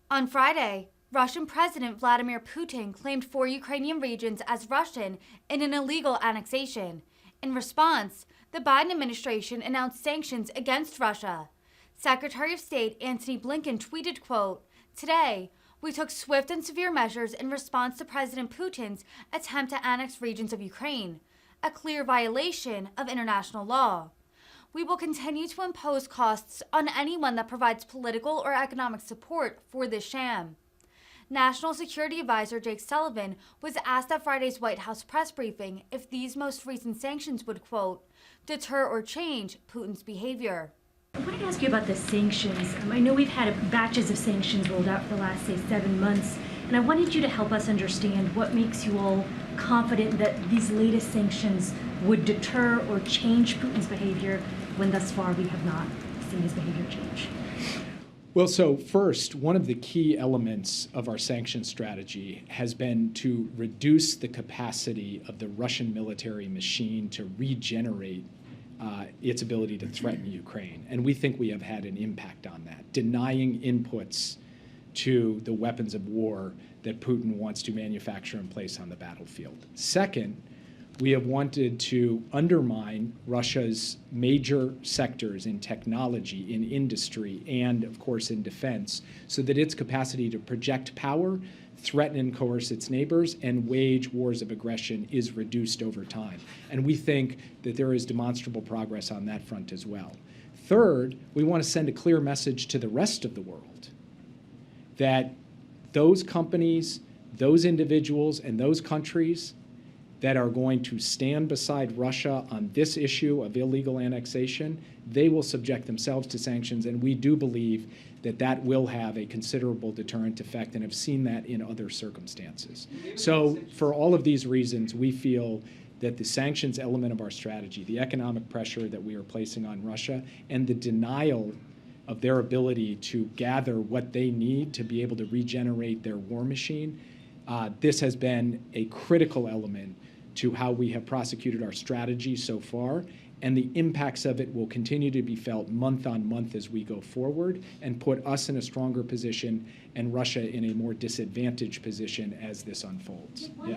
On Friday, Russian President Vladimir Putin claimed 4 Ukrainian regions as Russian in an illegal annexation. In response, the Biden administration announced sanctions against Russia. Secretary of State Antony Blinken tweeted, quote, "Today, we took swift and severe measures in response to President Putin's attempt to annex regions of Ukraine, a clear violation of international law. We will continue to impose costs on anyone that provides political or economic support for this sham." National Security Advisor Jake Sullivan was asked at Friday's White House press briefing if these most recent sanctions would, quote, "deter or change Putin's behavior." I wanted to ask you about the sanctions. I know we've had batches of sanctions rolled out for the last, say, 7 months, and I wanted you to help us understand what makes you all confident that these latest sanctions would deter or change Putin's behavior when thus far we have not seen his behavior change. Well, so first, one of the key elements of our sanction strategy has been to reduce the capacity of the Russian military machine to regenerate its ability to threaten Ukraine. And we think we have had an impact on that, denying inputs to the weapons of war that Putin wants to manufacture and place on the battlefield. Second, we have wanted to undermine Russia's major sectors in technology, in industry, and, of course, in defense, so that its capacity to project power, threaten and coerce its neighbors, and wage wars of aggression is reduced over time. And we think that there is demonstrable progress on that front as well. Third, we want to send a clear message to the rest of the world that those companies, those individuals, and those countries that are going to stand beside Russia on this issue of illegal annexation, they will subject themselves to sanctions, and we do believe that that will have a considerable deterrent effect and have seen that in other circumstances. So for all of these reasons, we feel that the sanctions element of our strategy, the economic pressure that we are placing on Russia, and the denial of their ability to gather what they need to be able to regenerate their war machine, this has been a critical element to how we have prosecuted our strategy so far, and the impacts of it will continue to be felt month on month as we go forward and put us in a stronger position and Russia in a more disadvantaged position as this unfolds. Yeah.